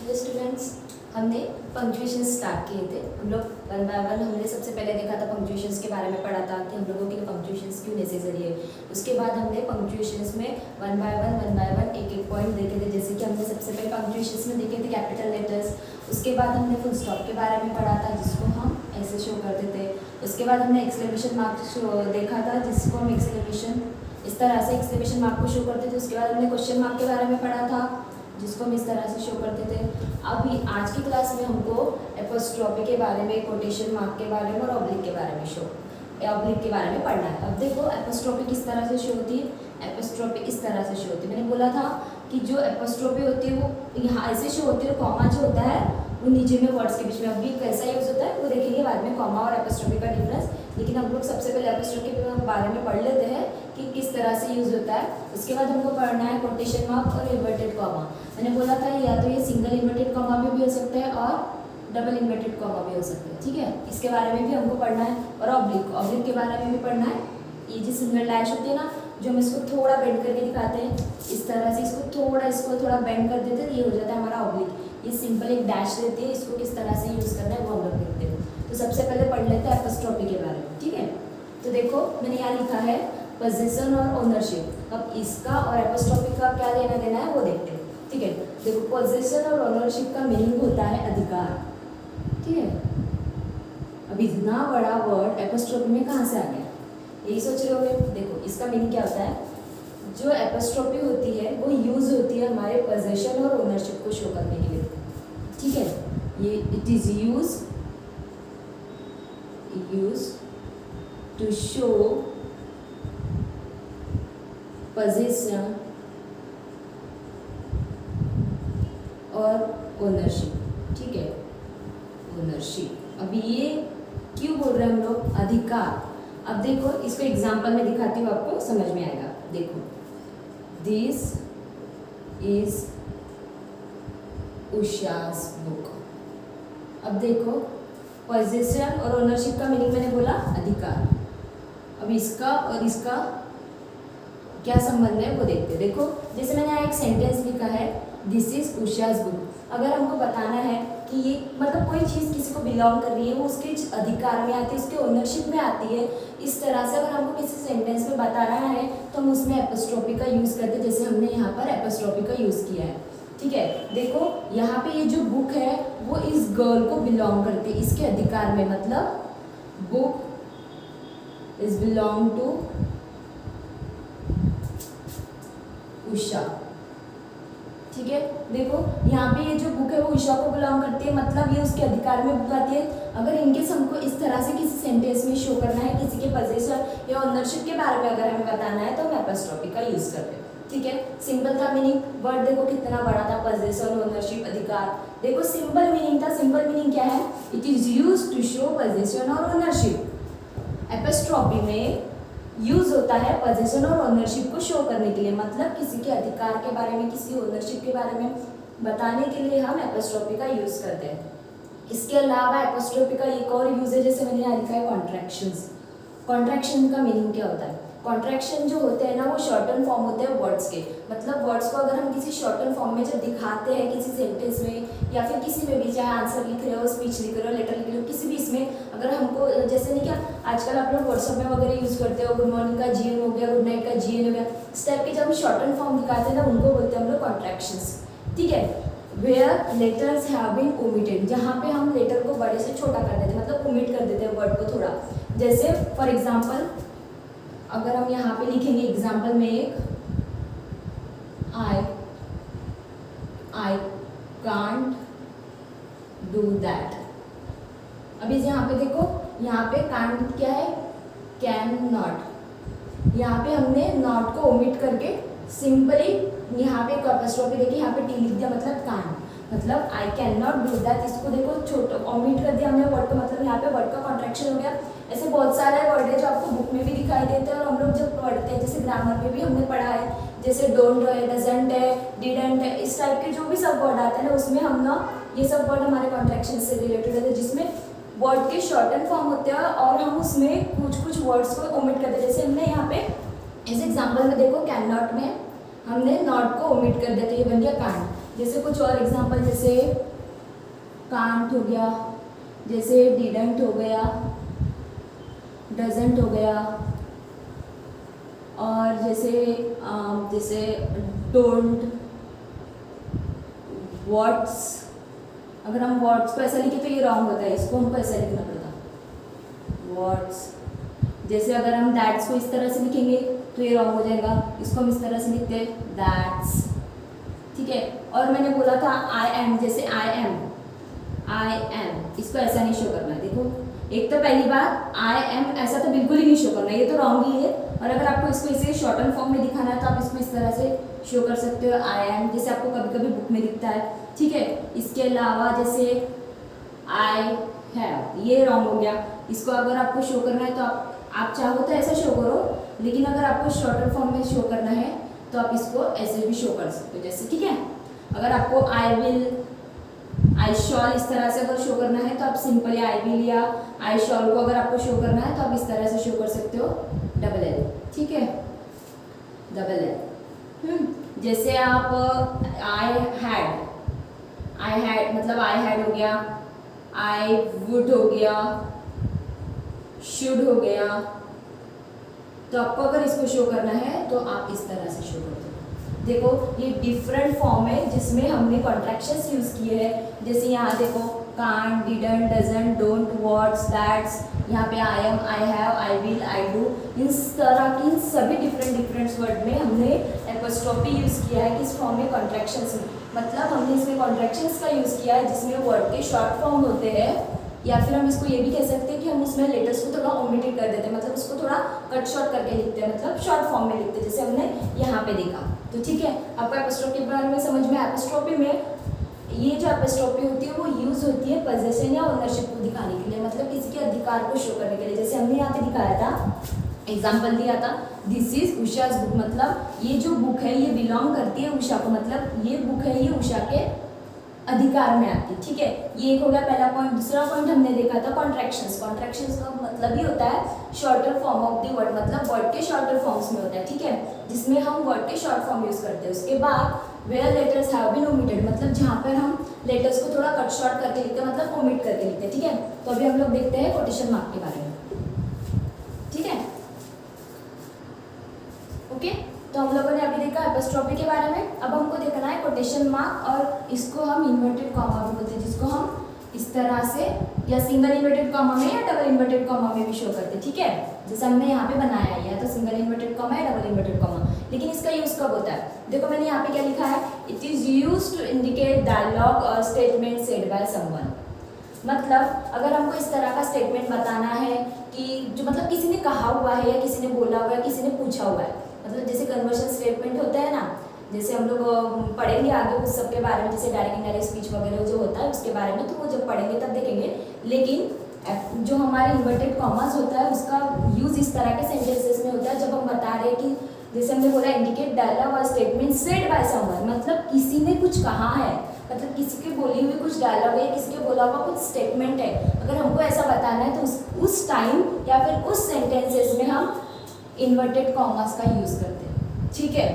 Hello students, हमने punctuation start किए थे। हम लोग वन बाय वन हमने सबसे पहले देखा था पंक्चुएशंस के बारे में पढ़ा था कि हम लोगों के लिए पंक्चुएशंस क्यों नेसेसरी है। उसके बाद हमने पंक्चुएशंस में वन बाय वन एक एक पॉइंट देखे थे। जैसे कि हमने सबसे पहले पंक्चुएशंस में देखे थे कैपिटल लेटर्स। उसके बाद हमने फुल स्टॉप के बारे में पढ़ा था जिसको हम ऐसे शो करते थे। उसके बाद हमने एक्सक्लेमेशन मार्क देखा था जिसको हम एक्सक्लेमेशन इस तरह से एक्सक्लेमेशन मार्क को शो करते थे। उसके बाद हमने क्वेश्चन मार्क के बारे में पढ़ा था जिसको हम इस तरह से शो करते थे। अभी आज की क्लास में हमको एपोस्ट्रोफी के बारे में, कोटेशन मार्क के बारे में और ऑब्लिक के बारे में ऑब्लिक के बारे में पढ़ना है। अब देखो एपोस्ट्रोफी किस तरह से शो होती है। एपोस्ट्रोफी इस तरह से शो होती है। मैंने बोला था कि जो एपोस्ट्रोफी होती है वो यहाँ ऐसे शो होती है। कॉमा जो होता है वो नीचे में वर्ड्स के बीच में। अभी कैसा यूज़ होता है वो देखेंगे बाद में, कॉमा और एपोस्ट्रोफी का डिफरेंस। लेकिन हम लोग सबसे पहले एपोस्ट्रोफी के बारे में पढ़ लेते हैं कि किस तरह से यूज़ होता है। उसके बाद हमको पढ़ना है कोटेशन मार्क और इन्वर्टेड कॉमा। मैंने बोला था या तो ये सिंगल इन्वर्टेड कॉमा भी हो सकता है और डबल इन्वर्टेड कॉमा भी हो सकता है। ठीक है, इसके बारे में भी हमको पढ़ना है। और ऑब्लिक के बारे में भी पढ़ना है। ये जो सिंगल डैश होती है ना, जो हम इसको थोड़ा बेंड करके दिखाते हैं इस तरह से, इसको थोड़ा बेंड कर देते हैं, ये हो जाता है हमारा ऑब्लिक। ये सिंपल एक डैश रहती है, इसको किस तरह से यूज़ करना है वो हम लोग देखते हैं। तो सबसे पहले पढ़ लेते हैं एपोस्ट्रोफी के बारे में। ठीक है, तो देखो मैंने यहाँ लिखा है पोजीशन और ओनरशिप। अब इसका और एपोस्ट्रोफी का क्या लेना देना है वो देखते हैं। ठीक है, देखो पोजीशन और ओनरशिप का मीनिंग होता है अधिकार। ठीक है, अब इतना बड़ा वर्ड एपोस्ट्रोफी में कहाँ से आ गया, यही सोच रहे होंगे। देखो इसका मीनिंग क्या होता है। जो एपोस्ट्रोफी होती है वो यूज़ होती है हमारे पोजीशन और ओनरशिप को शो करने के लिए। ठीक है, ये it is use to show position और ओनरशिप। ठीक है, ओनरशिप। अब ये क्यों बोल रहे हैं हम लोग, अधिकार। अब देखो इसको एग्जांपल में दिखाती हूँ, आपको समझ में आएगा। देखो दिस इज उषा's बुक। अब देखो पोजीशन और ओनरशिप का मीनिंग मैंने बोला अधिकार। अब इसका और इसका क्या संबंध है वो देखते हैं। देखो जैसे मैंने यहाँ एक सेंटेंस लिखा है दिस इज उषा's बुक। अगर हमको बताना है कि ये मतलब कोई चीज़ किसी को बिलोंग कर रही है, वो उसके अधिकार में आती है, उसके ओनरशिप में आती है। इस तरह से अगर हमको किसी सेंटेंस में बताना है तो हम उसमें एपोस्ट्रोफी का यूज़ करते हैं, जैसे हमने यहाँ पर एपोस्ट्रोफी का यूज़ किया है। ठीक है, देखो यहाँ पे ये जो बुक है वो इस गर्ल को बिलोंग करती है, इसके अधिकार में। मतलब book is belong to Usha. ठीक है, देखो यहाँ पे ये जो बुक है वो उषा को बिलोंग करती है, मतलब ये उसके अधिकार में बुक आती है। अगर इनके हमको इस तरह से किसी सेंटेंस में शो करना है, किसी के पोजीशन या ओनरशिप के बारे में अगर हमें बताना है तो हम एपोस्ट्रोफी का यूज़ करते हैं। ठीक है, सिंपल था मीनिंग। वर्ड देखो कितना बड़ा था, पोजीशन, ओनरशिप, अधिकार। देखो सिंपल मीनिंग था। सिंपल मीनिंग क्या है, it is use to show position और ओनरशिप। एपोस्ट्रोफी में यूज होता है पोजीशन और ओनरशिप को शो करने के लिए, मतलब किसी के अधिकार के बारे में, किसी ओनरशिप के बारे में बताने के लिए हम एपोस्ट्रोफी का यूज करते हैं। इसके अलावा एपोस्ट्रोफी का एक और यूज है, जैसे मैंने यहाँ लिखा है कॉन्ट्रैक्शंस। कॉन्ट्रैक्शन का मीनिंग क्या होता है। कॉन्ट्रैक्शन जो होते हैं ना वो शॉर्टन फॉर्म होते हैं वर्ड्स के। मतलब वर्ड्स को अगर हम किसी शॉर्टन फॉर्म में जब दिखाते हैं किसी सेंटेंस में या फिर किसी में भी, चाहे आंसर लिख रहे हो, स्पीच लिख रहे हो, लेटर लिख रहे हो, किसी भी इसमें अगर हमको, जैसे नहीं क्या आजकल आप लोग व्हाट्सएप में वगैरह यूज़ करते हो, गुड मॉर्निंग का जीएन हो गया, गुड नाइट का जीएन हो गया, इस टाइप के जब हम शॉर्टन फॉर्म दिखाते हैं ना उनको बोलते हैं हम लोग कॉन्ट्रैक्शंस। ठीक है, where letters have been omitted, जहाँ पे हम लेटर को बड़े से छोटा कर देते हैं, मतलब ओमिट कर देते हैं वर्ड को थोड़ा। जैसे फॉर एग्जाम्पल अगर हम यहाँ पे लिखेंगे एग्जाम्पल में एक आई कांट डू दैट। अभी यहाँ पे देखो, यहाँ पे कांट क्या है, कैन नॉट। यहाँ पे हमने नॉट को ओमिट करके सिंपली यहाँ पे एपोस्ट्रोफी देखिए, यहाँ पे टी लिख दिया, मतलब कांट, मतलब I can not do that. इसको देखो छोटा ओमिट कर दिया हमने वर्ड को, मतलब यहाँ पे वर्ड का कॉन्ट्रैक्शन हो गया। ऐसे बहुत सारे वर्ड है जो आपको बुक में भी दिखाई देते हैं और हम लोग जब पढ़ते हैं, जैसे ग्रामर में भी हमने पढ़ा है, जैसे डोंट है, डजंट है, डिडंट है, इस टाइप के जो भी सब वर्ड आते हैं ना उसमें हम ना ये सब वर्ड हमारे कॉन्ट्रैक्शन से रिलेटेड है, जिसमें वर्ड के शॉर्टन फॉर्म होते हैं और हम उसमें कुछ वर्ड्स को ओमिट करते हैं। जैसे हमने यहाँ पे इस एग्जाम्पल में देखो कैन नॉट में हमने नॉट को ओमिट कर दिया तो ये बन गया कांट। जैसे कुछ और एग्जांपल, जैसे कांट हो गया, जैसे डिडंट हो गया, डजंट हो गया, और जैसे डोंट, व्हाट्स। अगर हम व्हाट्स को ऐसा लिखे तो ये रॉन्ग होता है, इसको हमको ऐसा लिखना पड़ेगा, व्हाट्स। जैसे अगर हम दैट्स को इस तरह से लिखेंगे तो ये रॉन्ग हो जाएगा, इसको हम इस तरह से लिखते हैं दैट्स, ठीक है। और मैंने बोला था आई एम, जैसे आई एम, इसको ऐसा नहीं शो करना है। देखो, एक तो पहली बात आई एम ऐसा तो बिल्कुल ही नहीं शो करना, ये तो रॉन्ग ही है। और अगर आपको इसको इसे शॉर्टन फॉर्म में दिखाना है तो आप इसको इस तरह से शो कर सकते हो, आई एम, जैसे आपको कभी कभी बुक में दिखता है, ठीक है। इसके अलावा जैसे आई हैव, ये रॉन्ग हो गया। इसको अगर आपको शो करना है तो आप चाहो तो ऐसा शो करो, लेकिन अगर आपको शॉर्टर फॉर्म में शो करना है तो आप इसको ऐसे भी शो कर सकते हो, जैसे, ठीक है। अगर आपको आई विल, आई शॉल इस तरह से अगर शो करना है तो आप सिंपली आई विल या आई शॉल को अगर आपको शो करना है तो आप इस तरह से शो कर सकते हो, डबल एल, ठीक है, डबल एल। जैसे आप आई हैड मतलब आई हैड हो गया, आई वुड हो गया, शुड हो गया। तो आपको अगर इसको शो करना है तो आप इस तरह से शो करते हो। देखो, ये डिफरेंट फॉर्म है जिसमें हमने कॉन्ट्रैक्शंस यूज किए हैं। जैसे यहाँ देखो, can't, didn't, doesn't, don't, what's, that's, यहाँ पे I am, I have, I will, I do, इस तरह की सभी डिफरेंट वर्ड में हमने एपोस्ट्रोफी यूज किया है। किस फॉर्म में? कॉन्ट्रैक्शंस में। मतलब हमने इसमें कॉन्ट्रैक्शंस का यूज किया है जिसमें वर्ड के शॉर्ट फॉर्म होते हैं, या फिर हम इसको ये भी कह सकते हैं कि हम उसमें लेटर्स को थोड़ा ओमिटेड कर देते हैं, मतलब उसको थोड़ा कट शॉर्ट करके लिखते हैं, मतलब शॉर्ट फॉर्म में लिखते हैं, जैसे हमने यहाँ पे देखा। तो ठीक है, आपको एपोस्ट्रोफी के बारे में समझ में। एपोस्ट्रोफी में ये जो एपोस्ट्रोफी होती है वो यूज होती है पोजेशन या ओनरशिप को दिखाने के लिए, मतलब किसी के अधिकार को शो करने के लिए। जैसे हमने यहाँ पे दिखाया था, एग्जाम्पल दिया था, दिस इज उषाज बुक, मतलब ये जो बुक है ये बिलोंग करती है उषा को, मतलब ये बुक है ये उषा के अधिकार में आती है, ठीक है। ये एक हो गया पहला पॉइंट। दूसरा पॉइंट हमने देखा था कॉन्ट्रैक्शंस। कॉन्ट्रैक्शंस का मतलब ही होता है shorter form of the word, मतलब वर्ड के शॉर्टर फॉर्म्स में होता है, ठीक है, जिसमें हम वर्ड के शॉर्ट फॉर्म यूज करते हैं। उसके बाद where letters have been omitted, मतलब जहाँ पर हम लेटर्स को थोड़ा कट शॉर्ट करके लिखते हैं, मतलब ओमिट करके लिखते हैं, ठीक है। तो अभी हम लोग देखते हैं कोटेशन मार्क के बारे में, ठीक है, ओके। तो हम लोगों ने अभी देखा एपोस्ट्रोफी के बारे में। अब हमको देखना है कोटेशन मार्क, और इसको हम इन्वर्टेड कॉमा भी बोलते हैं, जिसको हम इस तरह से या सिंगल इन्वर्टेड कॉमा में या डबल इन्वर्टेड कॉमा में भी शो करते हैं, ठीक है। जैसे हमने यहाँ पे बनाया है, या तो सिंगल इन्वर्टेड कॉमा या डबल इन्वर्टेड कॉमा। लेकिन इसका यूज कब होता है? देखो मैंने यहाँ पे क्या लिखा है, it is used to indicate dialogue और स्टेटमेंट सेड बाय समवन। मतलब अगर हमको इस तरह का स्टेटमेंट बताना है कि जो मतलब किसी ने कहा हुआ है या किसी ने बोला हुआ है, किसी ने पूछा हुआ है, मतलब जैसे कन्वर्शन स्टेटमेंट होता है ना, जैसे हम लोग पढ़ेंगे आगे उस सब के बारे में, जैसे डायरेक्ट इनडायरेक्ट स्पीच वगैरह जो होता है उसके बारे में, तो वो जब पढ़ेंगे तब देखेंगे। लेकिन जो हमारे इन्वर्टेड कॉमास होता है उसका यूज इस तरह के सेंटेंसेस में होता है जब हम बता रहे हैं कि जैसे हमने बोला इंडिकेट डायलॉग और स्टेटमेंट सेड बाय समवन, मतलब किसी ने कुछ कहा है, मतलब किसी के बोली हुई कुछ डायलॉग है, किसी के बोला हुआ कुछ स्टेटमेंट है। अगर हमको ऐसा बताना है तो उस टाइम या फिर उस सेंटेंसेस में हम इन्वर्टेड कॉमास का यूज करते हैं, ठीक है।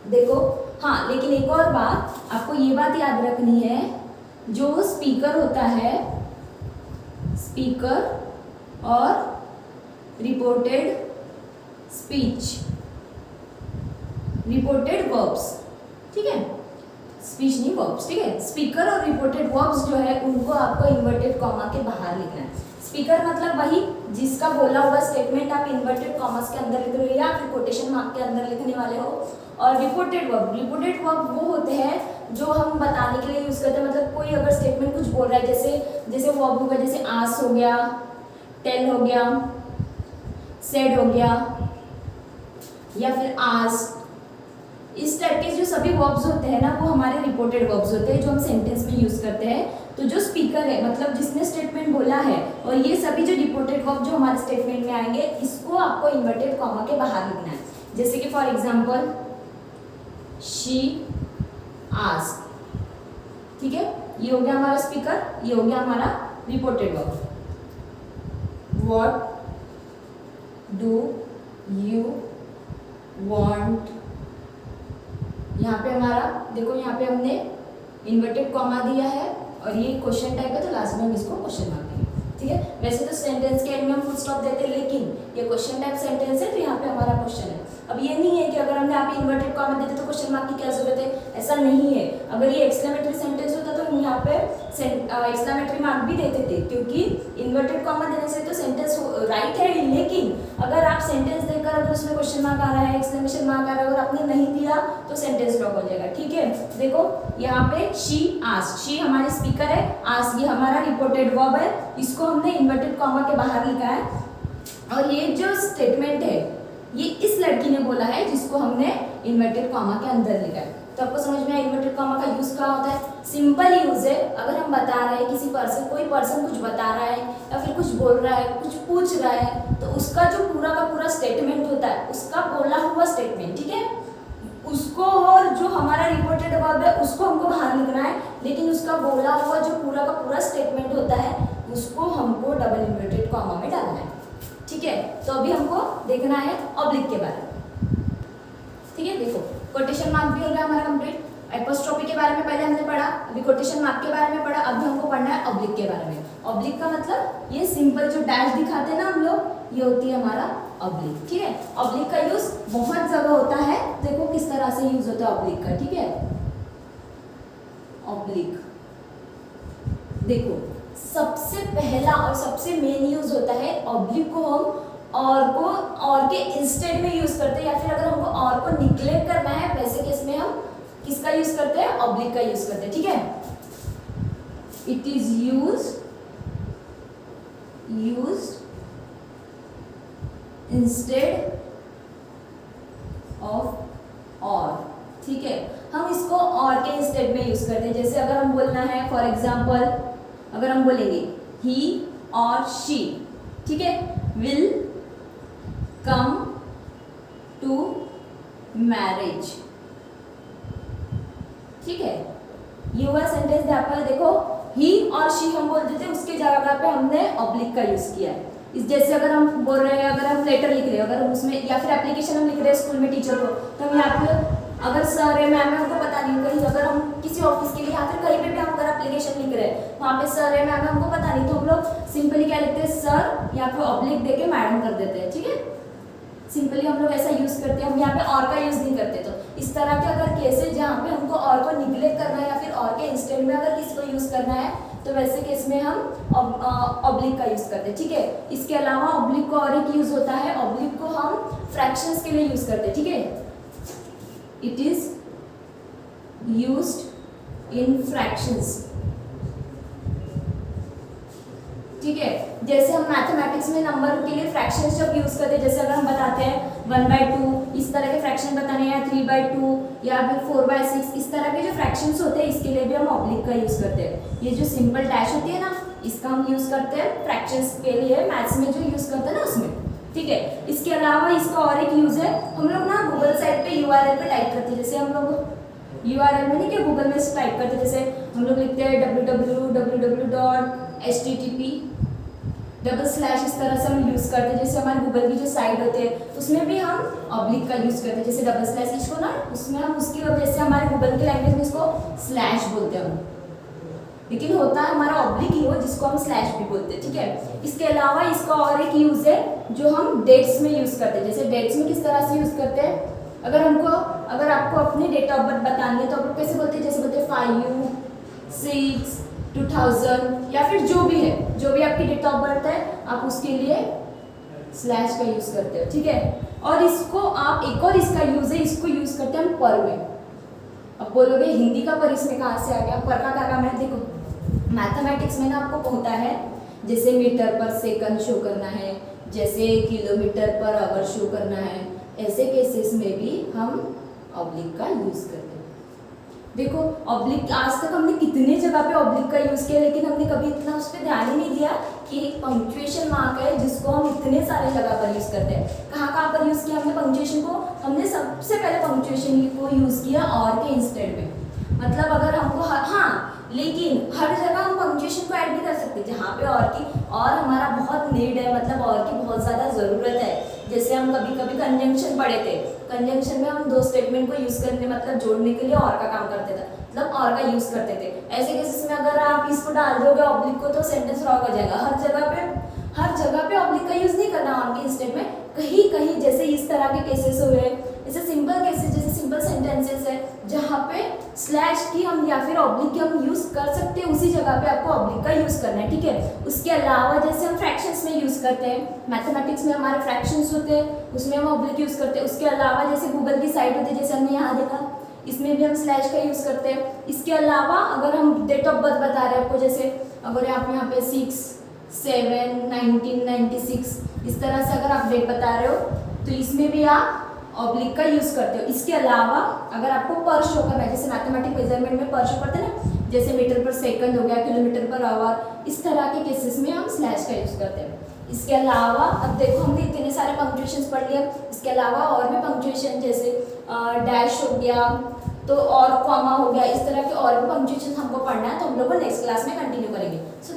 देखो, हाँ, लेकिन एक और बात आपको ये बात याद रखनी है, जो स्पीकर होता है, स्पीकर और रिपोर्टेड स्पीच, रिपोर्टेड वर्ब्स, ठीक है, स्पीच नहीं वर्ब्स, ठीक है। स्पीकर और रिपोर्टेड वर्ब्स जो है उनको आपको इन्वर्टेड कॉमा के बाहर लिखना है। स्पीकर मतलब वही जिसका बोला हुआ स्टेटमेंट आप इन्वर्टेड कॉमास के अंदर लिख रहे हो या फिर कोटेशन मार्क के अंदर लिखने वाले हो। और रिपोर्टेड वर्ब वो होते हैं जो हम बताने के लिए यूज करते हैं, मतलब कोई अगर स्टेटमेंट कुछ बोल रहा है, जैसे वर्ब होगा, जैसे आस्क हो गया, टेल हो गया, सेड हो गया, या फिर आस्क, इस टाइप के जो सभी वर्ब्स होते हैं ना वो हमारे रिपोर्टेड वर्ब्स होते हैं जो हम सेंटेंस में यूज करते हैं। तो जो स्पीकर है मतलब जिसने स्टेटमेंट बोला है, और ये सभी जो रिपोर्टेड वर्ब जो हमारे स्टेटमेंट में आएंगे, इसको आपको इन्वर्टेड कॉमा के बाहर लिखना है। जैसे कि फॉर एग्जांपल शी आस्क, ठीक है, ये हो गया हमारा स्पीकर, ये हो गया हमारा reported verb. What do you want, यहाँ पे हमारा देखो, यहाँ पे हमने इन्वर्टेड कॉमा दिया है और ये क्वेश्चन टाइप है तो लास्ट में हम इसको क्वेश्चन मार्क देंगे, ठीक है। वैसे तो सेंटेंस के एंड में हम फुल स्टॉप देते हैं, लेकिन ये क्वेश्चन टाइप सेंटेंस है तो यहाँ पे हमारा क्वेश्चन है। अब ये नहीं है कि अगर हमने यहाँ पे इन्वर्टेड कॉमा देते तो क्वेश्चन मार्क की क्या जरूरत है, ऐसा नहीं है। अगर ये एक्सक्लेमेटरी सेंटेंस होता तो हम यहाँ पे एक्सक्लेमेटरी मार्क भी देते थे, क्योंकि इन्वर्टेड कॉमा देने से तो सेंटेंस राइट है, लेकिन अगर आप सेंटेंस देखकर अगर उसमें क्वेश्चन मार्क आ रहा है, एक्सक्लेमेशन मार्क आ रहा है, अगर आपने नहीं दिया तो सेंटेंस लॉक हो जाएगा, ठीक है। देखो यहाँ पे शी आस्क्ड, शी हमारी स्पीकर है, आस्क्ड ये हमारा रिपोर्टेड वर्ब है, इसको हमने इन्वर्टेड कॉमा के बाहर लिखा है। और ये जो स्टेटमेंट है ये इस लड़की ने बोला है, जिसको हमने इन्वर्टेड कॉमा के अंदर लिखा है। तो आपको समझ में आया इन्वर्टेड कॉमा का यूज क्या होता है, सिंपल यूज है। अगर हम बता रहे हैं किसी पर्सन, कोई पर्सन कुछ बता रहा है या फिर कुछ बोल रहा है, कुछ पूछ रहा है, तो उसका जो पूरा का पूरा स्टेटमेंट होता है, उसका बोला हुआ स्टेटमेंट, ठीक है, उसको, और जो हमारा रिपोर्टेड वर्ब है उसको हमको बाहर लिखना है, लेकिन उसका बोला हुआ जो पूरा का पूरा स्टेटमेंट होता है उसको हमको डबल इन्वर्टेड कॉमा में डालना है, ठीक है। तो अभी हमको देखना है ऑब्लिक के बारे में, ठीक है। देखो कोटेशन मार्क भी हो गया हमारा कंप्लीट, एपोस्ट्रोफी के बारे में पहले हमने पढ़ा, अभी कोटेशन मार्क के बारे में पढ़ा, अभी हमको पढ़ना है ऑब्लिक के बारे में। ऑब्लिक का मतलब ये सिंपल जो डैश दिखाते हैं ना हम लोग, ये होती है हमारा ऑब्लिक, ठीक है। ऑब्लिक का यूज बहुत जगह होता है, देखो किस तरह से यूज होता है ऑब्लिक का, ठीक है। ऑब्लिक देखो सबसे पहला और सबसे मेन यूज होता है ऑब्लिक को हम और के इंस्टेड में यूज करते हैं, या फिर अगर हमको और को निग्लेक्ट करना है वैसे केस में हम किसका यूज करते हैं, ऑब्लिक का यूज करते हैं, ठीक है। It is used instead of और, ठीक है। हम इसको और के इंस्टेड में यूज करते हैं, जैसे अगर हम बोलना है फॉर एग्जाम्पल, अगर हम बोलेंगे ही और शी, ठीक है, विल कम टू मैरिज, ठीक है। ये हुआ सेंटेंस यहाँ पर देखो, ही और शी हम बोल देते हैं, उसके जगह पे हमने ऑब्लिक का यूज किया है। इस जैसे अगर हम बोल रहे हैं, अगर हम लेटर लिख रहे हैं, अगर हम उसमें या फिर एप्लीकेशन हम लिख रहे हैं स्कूल में टीचर को, तो हम यहाँ पे अगर सर है मैम है हमको पता नहीं, कहीं अगर हम किसी ऑफिस के लिए या फिर कहीं पे भी हम अगर एप्लीकेशन लिख रहे हैं, वहाँ पे सर है मैम है हमको पता नहीं, तो हम लोग सिंपली क्या लिखते हैं, सर या फिर ऑब्लिक देके मैडम कर देते हैं, ठीक है। सिंपली हम लोग ऐसा यूज करते हैं, हम यहाँ पे और का यूज नहीं करते। तो इस तरह के अगर केसेस जहाँ पे हमको और को निग्लेक्ट करना है या फिर और के इंस्टेड में अगर किसी को यूज करना है, तो वैसे केस में हम ऑब्लिक का यूज करते हैं, ठीक है। इसके अलावा ऑब्लिक का और एक यूज होता है, ऑब्लिक को हम फ्रैक्शंस के लिए यूज करते हैं, ठीक है। It is used in fractions, ठीक है। जैसे हम मैथमेटिक्स में नंबर के लिए फ्रैक्शंस जब यूज करते हैं, जैसे अगर हम बताते हैं 1/2 इस तरह के फ्रैक्शन बताने हैं, 3/2 या फिर 4/6 इस तरह के जो फ्रैक्शंस होते हैं, इसके लिए भी हम ऑब्लिक का यूज करते हैं। ये जो सिंपल डैश होती है ना, इसका हम यूज करते हैं फ्रैक्शंस के लिए, मैथ्स में जो यूज करते हैं ना उसमें, ठीक है। इसके अलावा इसका और एक यूज है, हम लोग ना गूगल साइट पे URL पे टाइप करते हैं, जैसे हम लोग URL में नहीं क्या गूगल में टाइप करते हैं, जैसे हम लोग लिखते हैं www.http / इस तरह से हम यूज करते हैं। जैसे हमारे गूगल की जो साइट होती है उसमें भी हम ऑब्लिक का यूज करते हैं, जैसे / इसको ना उसमें हम उसकी वजह से हमारे गूगल की लैंग्वेज में इसको स्लैश बोलते हैं हम, लेकिन होता है हमारा ऑब्लिक ही हो जिसको हम स्लैश भी बोलते हैं, ठीक है। इसके अलावा इसका और एक यूज है जो हम डेट्स में यूज करते हैं। जैसे डेट्स में किस तरह से यूज करते हैं, अगर आपको अपनी डेट ऑफ बर्थ बतानी है तो आप लोग कैसे बोलते हैं, जैसे बोलते हैं 5, 6, 2000 या फिर जो भी है, जो भी आपकी डेट ऑफ बर्थ है आप उसके लिए स्लैश का यूज करते हो, ठीक है। और इसको आप एक और इसका यूज है, इसको यूज करते हैं हम पर में। अब बोलोगे हिंदी का पर इसमें कहाँ से आ गया, पर का क्या काम है, देखो मैथमेटिक्स में ना आपको होता है जैसे मीटर पर सेकंड शो करना है, जैसे किलोमीटर पर आवर शो करना है, ऐसे केसेस में भी हम ऑब्लिक का यूज करते हैं। देखो ऑब्लिक आज तक हमने कितने जगह पे ऑब्लिक का यूज किया, लेकिन हमने कभी इतना उस पर ध्यान ही नहीं दिया कि एक पंक्चुएशन मार्क है जिसको हम इतने सारे जगह पर यूज करते हैं। कहाँ पर यूज किया हमने पंक्चुएशन को, हमने सबसे पहले पंक्चुएशन को यूज किया और के इंस्टेड में। मतलब अगर हमको लेकिन हर जगह हम पंक्चुएशन को ऐड भी कर सकते हैं जहाँ पे और हमारा बहुत नीड है, मतलब और की बहुत ज़्यादा ज़रूरत है। जैसे हम कभी कभी कंजंक्शन पढ़े थे, कंजंक्शन में हम 2 स्टेटमेंट को यूज़ करने मतलब जोड़ने के लिए और का काम करते थे। मतलब और का यूज करते थे। ऐसे केसेस में अगर आप इसको डाल दोगे ऑब्लिक को तो सेंटेंस रॉन्ग हो जाएगा। हर जगह पे ऑब्लिक का यूज नहीं करना ऑन के इंस्टेड में, कहीं कहीं जैसे इस तरह के केसेस हुए, जैसे सिंपल केसेस, जैसे सिंपल सेंटेंसेस है जहाँ पे स्लैश की हम या फिर ऑब्लिक की हम यूज कर सकते हैं, उसी जगह पे आपको ऑब्लिक का यूज करना है, ठीक है। उसके अलावा जैसे हम फ्रैक्शंस में यूज करते हैं, मैथमेटिक्स में हमारे फ्रैक्शंस होते हैं, उसमें हम ऑब्लिक यूज करते हैं। उसके अलावा जैसे गूगल की साइट होती है, जैसे हमने यहाँ देखा, इसमें भी हम स्लैश का यूज करते हैं। इसके अलावा अगर हम डेट ऑफ बर्थ बता रहे हैं आपको, जैसे अगर आप यहाँ पे 6/7/1996 इस तरह से अगर आप डेट बता रहे हो तो इसमें भी आप ऑब्लिक का यूज करते हो। इसके अलावा अगर आपको पर शो करना है, जैसे मैथमेटिक मेजरमेंट में पर शो करते हैं ना, जैसे मीटर पर सेकंड हो गया, किलोमीटर पर आवर, इस तरह के केसेस में हम स्लैश का यूज करते हैं। इसके अलावा अब देखो हमने इतने सारे पंक्चुएशंस पढ़ लिए, इसके अलावा और भी पंक्चुएशन जैसे डैश हो गया तो और कॉमा हो गया, इस तरह के और भी पंक्चुएशन हमको पढ़ना है, तो हम लोग नेक्स्ट क्लास में कंटिन्यू करेंगे। सो